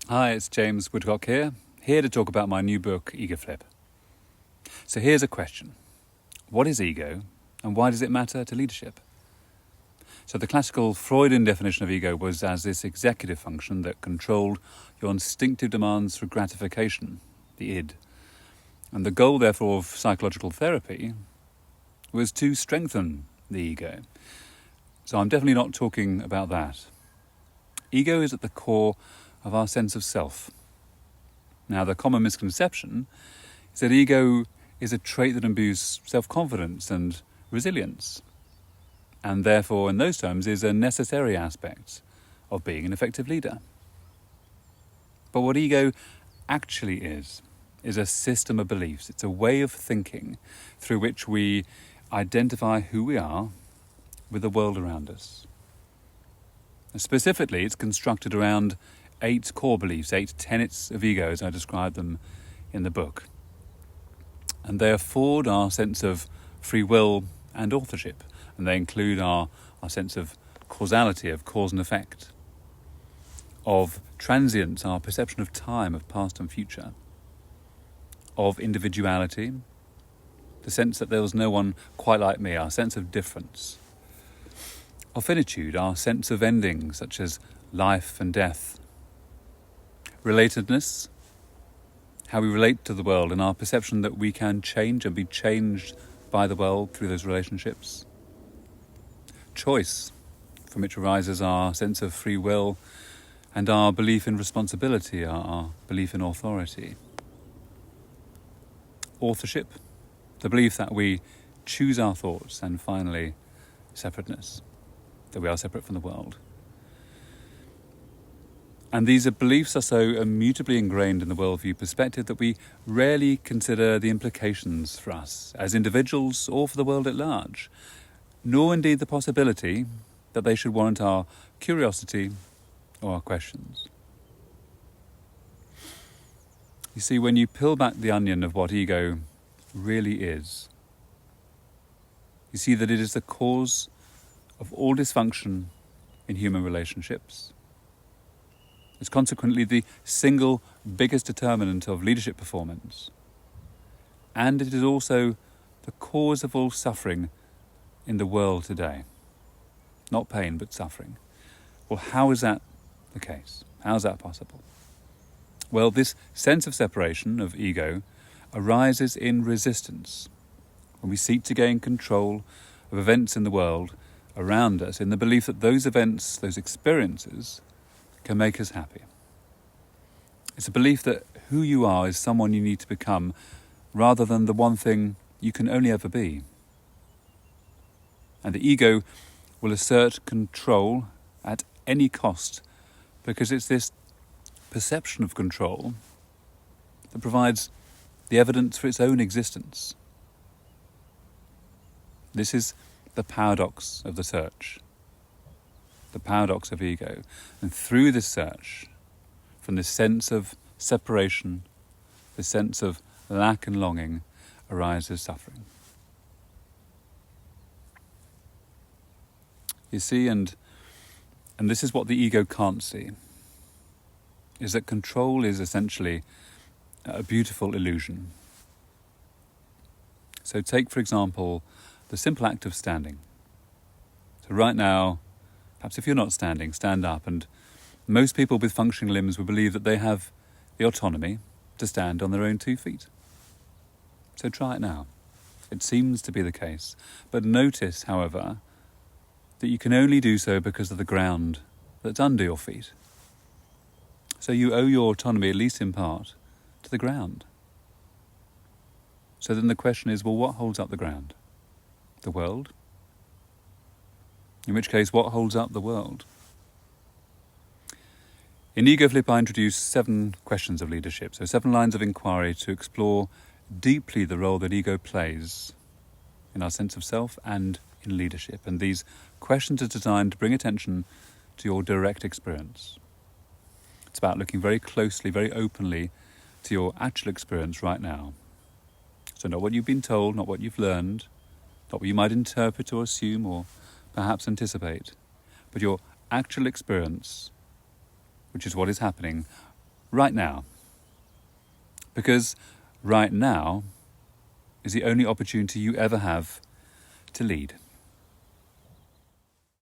Hi, it's James Woodcock here to talk about my new book, Ego Flip. So here's a question. What is ego, and why does it matter to leadership? So the classical Freudian definition of ego was as this executive function that controlled your instinctive demands for gratification, the id. And the goal, therefore, of psychological therapy was to strengthen the ego. So I'm definitely not talking about that. Ego is at the core of our sense of self. Now, the common misconception is that ego is a trait that imbues self-confidence and resilience, and therefore, in those terms, is a necessary aspect of being an effective leader. But what ego actually is a system of beliefs. It's a way of thinking through which we identify who we are with the world around us. And specifically, it's constructed around 8 core beliefs, 8 tenets of ego, as I describe them in the book. And they afford our sense of free will and authorship. And they include our sense of causality, of cause and effect, of transience, our perception of time, of past and future, of individuality, the sense that there was no one quite like me, our sense of difference, of finitude, our sense of ending, such as life and death, relatedness, how we relate to the world and our perception that we can change and be changed by the world through those relationships. Choice, from which arises our sense of free will and our belief in responsibility, our belief in authority. Authorship, the belief that we choose our thoughts, and finally, separateness, that we are separate from the world. And these beliefs are so immutably ingrained in the worldview perspective that we rarely consider the implications for us as individuals or for the world at large, nor indeed the possibility that they should warrant our curiosity or our questions. You see, when you peel back the onion of what ego really is, you see that it is the cause of all dysfunction in human relationships. It's consequently the single biggest determinant of leadership performance. And it is also the cause of all suffering in the world today. Not pain, but suffering. Well, how is that the case? How is that possible? Well, this sense of separation, of ego, arises in resistance when we seek to gain control of events in the world around us in the belief that those events, those experiences, can make us happy. It's a belief that who you are is someone you need to become rather than the one thing you can only ever be. And the ego will assert control at any cost because it's this perception of control that provides the evidence for its own existence. This is the paradox of the search. The paradox of ego. And through this search, from this sense of separation, this sense of lack and longing, arises suffering. You see, and this is what the ego can't see, is that control is essentially a beautiful illusion. So take, for example, the simple act of standing. So right now, perhaps if you're not standing, stand up, and most people with functioning limbs will believe that they have the autonomy to stand on their own 2 feet. So try it now. It seems to be the case. But notice, however, that you can only do so because of the ground that's under your feet. So you owe your autonomy, at least in part, to the ground. So then the question is, well, what holds up the ground? The world? In which case, what holds up the world? In Ego Flip, I introduce 7 questions of leadership, so 7 lines of inquiry to explore deeply the role that ego plays in our sense of self and in leadership. And these questions are designed to bring attention to your direct experience. It's about looking very closely, very openly to your actual experience right now. So not what you've been told, not what you've learned, not what you might interpret or assume or perhaps anticipate, but your actual experience, which is what is happening right now. Because right now is the only opportunity you ever have to lead.